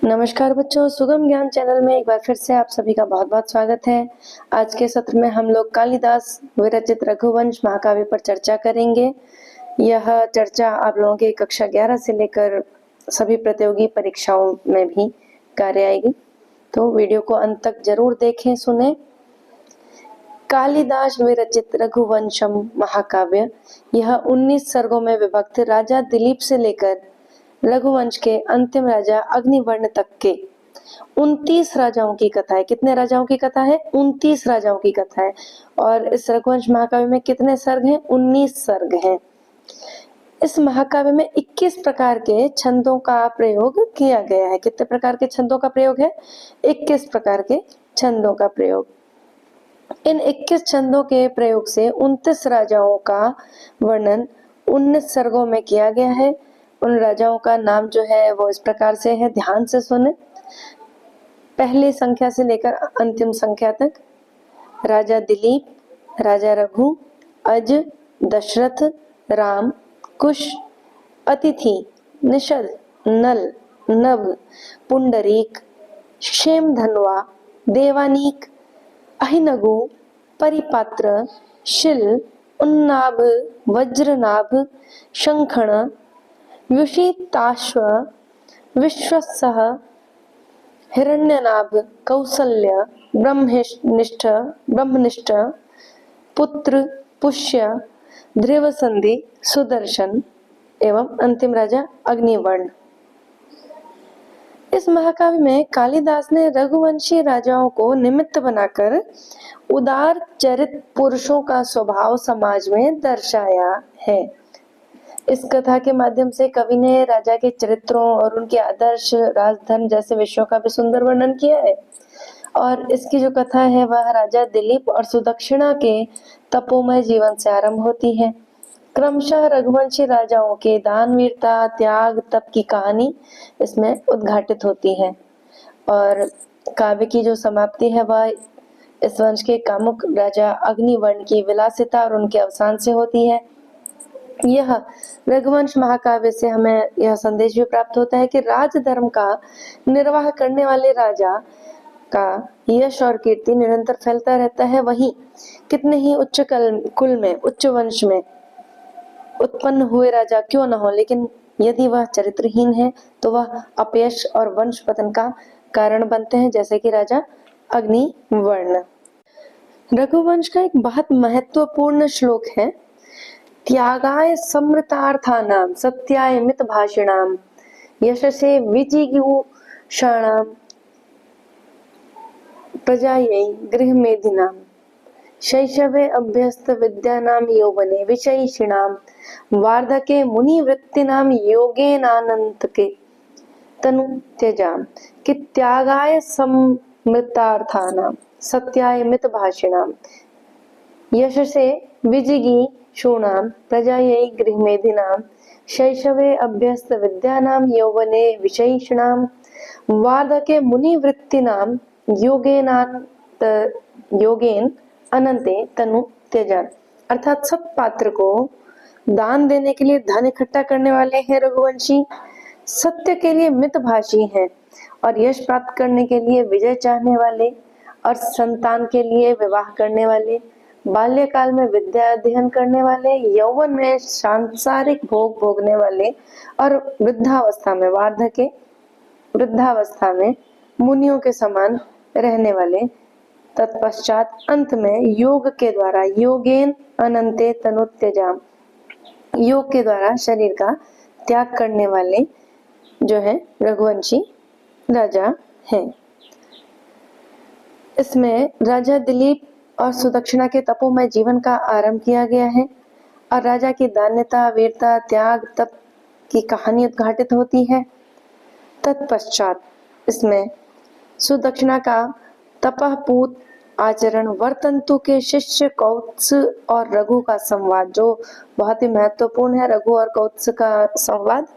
नमस्कार बच्चों, सुगम ज्ञान चैनल में एक बार फिर से आप सभी का बहुत बहुत स्वागत है। आज के सत्र में हम लोग कालिदास विरचित रघुवंश महाकाव्य पर चर्चा करेंगे। यह चर्चा आप लोगों के कक्षा 11 से लेकर सभी प्रतियोगी परीक्षाओं में भी कार्य आएगी, तो वीडियो को अंत तक जरूर देखें, सुने। कालिदास विरचित रघुवंशम महाकाव्य यह 19 सर्गों में विभक्त राजा दिलीप से लेकर रघुवंश के अंतिम राजा अग्निवर्ण तक के 29 राजाओं की कथा है। कितने राजाओं की कथा है? 29 राजाओं की कथा है। और इस रघुवंश महाकाव्य में कितने सर्ग हैं? 19 सर्ग हैं। इस महाकाव्य में 21 प्रकार के छंदों का प्रयोग किया गया है। कितने प्रकार के छंदों का प्रयोग है? 21 प्रकार के छंदों का प्रयोग। इन 21 छंदों के प्रयोग से 29 राजाओं का वर्णन 19 सर्गों में किया गया है। उन राजाओं का नाम जो है वो इस प्रकार से है, ध्यान से सुने। पहली संख्या से लेकर अंतिम संख्या तक: राजा दिलीप, राजा रघु, अज, दशरथ, राम, कुश, अतिथि, निषद, नल, नभ, पुंडरीक, क्षेमधन्वा, देवानीक, अहिनगु, परिपात्र, शिल, उन्नाभ, वज्रनाभ, शंखण, विषिताश्व, विश्वसह, हिरण्यनाभ, कौसल्य, ब्रह्मनिष्ठ, पुत्र, पुष्य, ध्रुवसंधि, सुदर्शन एवं अंतिम राजा अग्निवर्ण। इस महाकाव्य में कालिदास ने रघुवंशी राजाओं को निमित्त बनाकर उदार चरित पुरुषों का स्वभाव समाज में दर्शाया है। इस कथा के माध्यम से कवि ने राजा के चरित्रों और उनके आदर्श, राजधर्म जैसे विषयों का भी सुंदर वर्णन किया है। और इसकी जो कथा है वह राजा दिलीप और सुदक्षिणा के तपोमय जीवन से आरंभ होती है। क्रमशः रघुवंशी राजाओं के दान, वीरता, त्याग, तप की कहानी इसमें उद्घाटित होती है। और काव्य की जो समाप्ति है वह इस वंश के कामुक राजा अग्निवर्ण की विलासिता और उनके अवसान से होती है। यह रघुवंश महाकाव्य से हमें यह संदेश भी प्राप्त होता है कि राजधर्म का निर्वाह करने वाले राजा का यश और कीर्ति निरंतर फैलता रहता है। वहीं कितने ही उच्च कुल में, उच्च वंश में उत्पन्न हुए राजा क्यों न हो, लेकिन यदि वह चरित्रहीन है तो वह अपयश और वंश पतन का कारण बनते हैं, जैसे कि राजा अग्निवर्ण। रघुवंश का एक बहुत महत्वपूर्ण श्लोक है: त्यागाय समृतार्थानां सत्याय मितभाषिणां यशसे विजिगीषाणां प्रजायै गृहमेधिनां शैशवे अभ्यस्त विद्यानां यौवने विषयिषिणां वार्धके मुनिवृत्तिनां योगेनानन्तके तनु त्यजाम। कि त्यागाय समृतार्थानां सत्याय मितभाषिणां यशसे विजिगीषूणां प्रजायै गृहमेधिनां शैशवे अभ्यस्त विद्यानां यौवने विषयिषिणां वार्धके मुनिवृत्तिनां योगेन अनंते तनु त्यजान। अर्थात सब पात्र को दान देने के लिए धन इकट्ठा करने वाले हैं रघुवंशी, सत्य के लिए मितभाषी हैं और यश प्राप्त करने के लिए विजय चाहने वाले, और संतान के लिए विवाह करने वाले, बाल्यकाल में विद्या अध्ययन करने वाले, यौवन में सांसारिक भोग भोगने वाले और वृद्धावस्था में, वार्धके वृद्धावस्था में मुनियों के समान रहने वाले, तत्पश्चात अंत में योग के द्वारा योगेन अनंते तनुत्यजाम, योग के द्वारा शरीर का त्याग करने वाले जो है रघुवंशी राजा हैं। इसमें राजा दिलीप और सुदक्षिणा के तपोमय जीवन का आरंभ किया गया है और राजा की दान्यता, वीरता, त्याग, तप की कहानी उद्घाटित होती है। तत्पश्चात इसमें सुदक्षिणा का तपःपूत आचरण, वर्तंतु के शिष्य कौत्स और रघु का संवाद जो बहुत ही महत्वपूर्ण है, रघु और कौत्स का संवाद,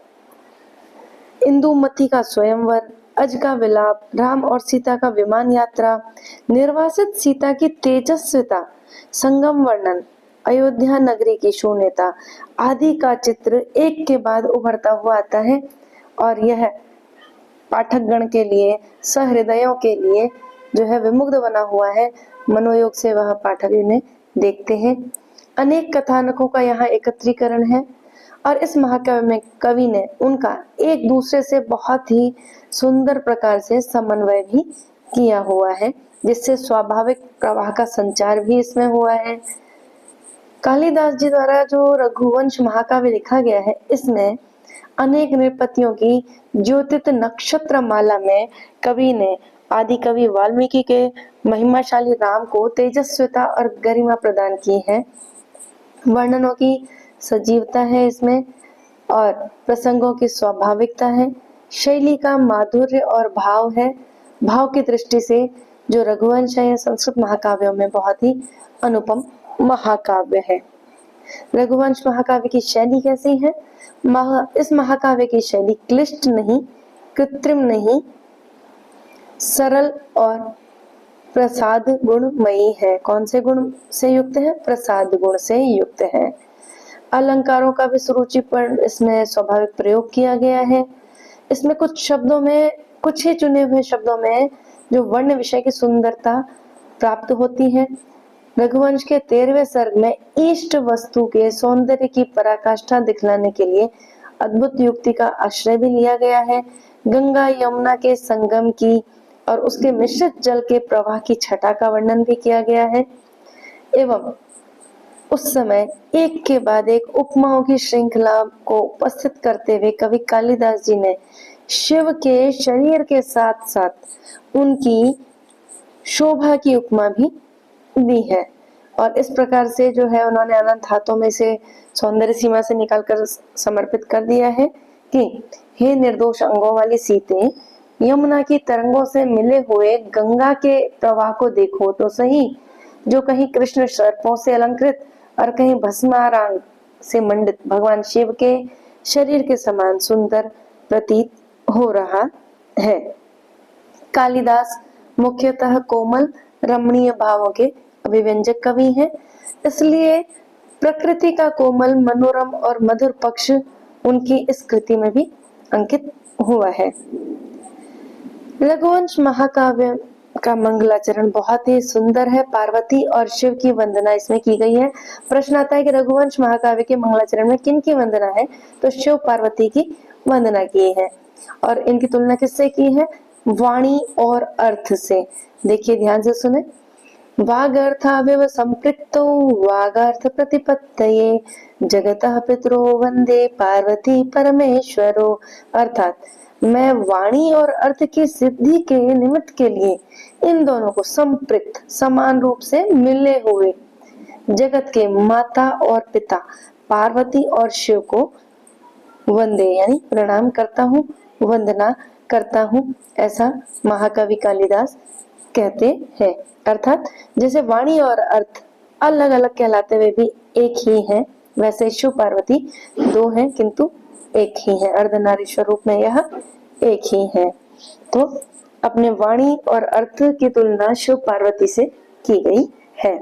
इंदुमती का स्वयंवर, अज का विलाप, राम और सीता का विमान यात्रा, निर्वासित सीता की तेजस्विता, संगम वर्णन, अयोध्या नगरी की शून्यता आदि का चित्र एक के बाद उभरता हुआ आता है। और यह पाठकगण के लिए, सहृदयों के लिए जो है विमुग्ध बना हुआ है। मनोयोग से वह पाठक इन्हें देखते हैं। अनेक कथानकों का यहाँ एकत्रीकरण है और इस महाकाव्य में कवि ने उनका एक दूसरे से बहुत ही सुंदर प्रकार से समन्वय भी किया हुआ है, जिससे स्वाभाविक प्रवाह का संचार भी इसमें हुआ है। कालिदास जी द्वारा जो रघुवंश महाकाव्य लिखा गया है, इसमें अनेक नृपतियों की ज्योतित नक्षत्र माला में कवि ने आदि कवि वाल्मीकि के महिमाशाली राम को तेजस्विता और गरिमा प्रदान की है। वर्णनों की सजीवता है इसमें और प्रसंगों की स्वाभाविकता है। शैली का माधुर्य और भाव है। भाव की दृष्टि से जो रघुवंश है, संस्कृत महाकाव्यों में बहुत ही अनुपम महाकाव्य है। रघुवंश महाकाव्य की शैली कैसी है? इस महाकाव्य की शैली क्लिष्ट नहीं, कृत्रिम नहीं, सरल और प्रसाद गुणमयी है। कौन से गुण से युक्त है? प्रसाद गुण से युक्त है। अलंकारों का भी सुरुचिपूर्ण इसमें स्वाभाविक प्रयोग किया गया है। इसमें कुछ शब्दों में, कुछ ही चुने हुए शब्दों में जो वर्ण विषय की सुंदरता प्राप्त होती है। रघुवंश के 13वें सर्ग में इष्ट वस्तु के सौंदर्य की पराकाष्ठा दिखलाने के लिए अद्भुत युक्ति का आश्रय भी लिया गया है। गंगा यमुना के संगम की और उसके मिश्रित जल के प्रवाह की छटा का वर्णन भी किया गया है। एवं उस समय एक के बाद एक उपमाओं की श्रृंखला को उपस्थित करते हुए कवि कालिदास जी ने शिव के शरीर के साथ साथ उनकी शोभा की उपमा भी दी है। और इस प्रकार से जो है उन्होंने अनंत हाथों में से सौंदर्य सीमा से निकालकर समर्पित कर दिया है कि हे निर्दोष अंगों वाली सीते, यमुना की तरंगों से मिले हुए गंगा के प्रवाह को देखो तो सही, जो कहीं कृष्ण सर्पों से अलंकृत और कहीं भस्मारांग से मंडित भगवान शिव के शरीर के समान सुंदर प्रतीत हो रहा है। कालिदास मुख्यतः कोमल रमणीय भावों के अभिव्यंजक कवि हैं, इसलिए प्रकृति का कोमल, मनोरम और मधुर पक्ष उनकी इस कृति में भी अंकित हुआ है। रघुवंश महाकाव्य का मंगलाचरण बहुत ही सुंदर है। पार्वती और शिव की वंदना इसमें की गई है। प्रश्न आता है कि रघुवंश महाकाव्य के मंगलाचरण में किन की वंदना है? तो शिव पार्वती की वंदना की है। और इनकी तुलना किससे की है? वाणी और अर्थ से। देखिए ध्यान से सुने। वागर्थाविव संपृक्तो वागार्थ प्रतिपत्तये जगतः पितरो वंदे पार्वती परमेश्वरो। अर्थात मैं वाणी और अर्थ की सिद्धि के निमित्त के लिए इन दोनों को संपृक्त, समान रूप से मिले हुए जगत के माता और पिता पार्वती और शिव को वंदे यानी प्रणाम करता हूँ, वंदना करता हूँ, ऐसा महाकवि कालिदास कहते हैं। अर्थात जैसे वाणी और अर्थ अलग अलग कहलाते हुए भी एक ही हैं, वैसे शिव पार्वती दो हैं किंतु एक ही है। अर्धनारीश्वर रूप में यह एक ही है। तो अपने वाणी और अर्थ की तुलना शिव पार्वती से की गई है।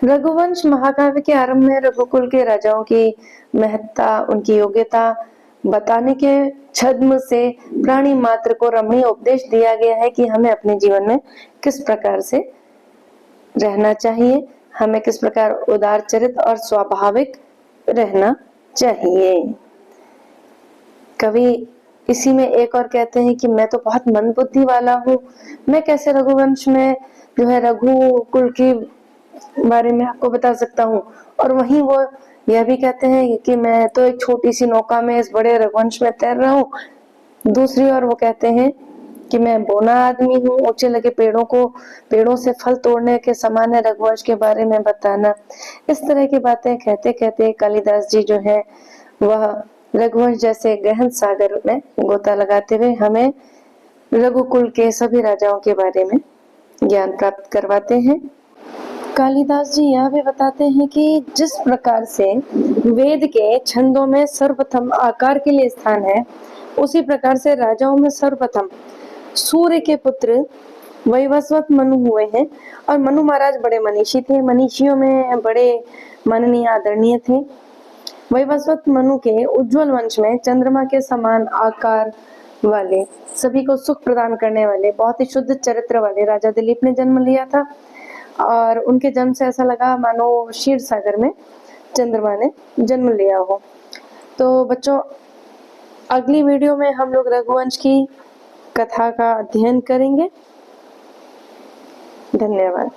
रघुवंश महाकाव्य के आरंभ में रघुकुल के राजाओं की महत्ता, उनकी योग्यता बताने के छद्म से प्राणी मात्र को रमणीय उपदेश दिया गया है कि हमें अपने जीवन में किस प्रकार से रहना चाहिए, हमें किस प्रकार उदार चरित और स्वाभाविक रहना चाहिए। कवि इसी में एक और कहते हैं कि मैं तो बहुत मंदबुद्धि वाला हूँ, मैं कैसे रघुवंश में जो है रघुकुल के बारे में आपको बता सकता हूँ। और वहीं वो यह भी कहते हैं कि मैं तो एक छोटी सी नौका में इस बड़े रघुवंश में तैर रहा हूँ। दूसरी ओर वो कहते हैं कि मैं बोना आदमी हूँ, ऊंचे लगे पेड़ों से फल तोड़ने के समान है रघुवंश के बारे में बताना। इस तरह की बातें कहते कहते कालिदास जी जो है वह रघुवंश जैसे गहन सागर में गोता लगाते हुए हमें रघुकुल के सभी राजाओं के बारे में ज्ञान प्राप्त करवाते हैं। कालिदास जी यह भी बताते हैं कि जिस प्रकार से वेद के छंदों में सर्वप्रथम आकार के लिए स्थान है, उसी प्रकार से राजाओं में सर्वप्रथम सूर्य के पुत्र वैवस्वत मनु हुए हैं। और मनु महाराज बड़े मनीषी थे, मनीषियों में बड़े माननीय आदरणीय थे। वैवस्वत मनु के उज्जवल वंश में चंद्रमा के समान आकार वाले, सभी को सुख प्रदान करने वाले, बहुत ही शुद्ध चरित्र वाले राजा दिलीप ने जन्म लिया था और उनके जन्म से ऐसा लगा मानो क्षीर सागर में चंद्रमा ने जन्म लिया हो। तो बच्चों, अगली वीडियो में हम लोग रघुवंश की कथा का अध्ययन करेंगे। धन्यवाद।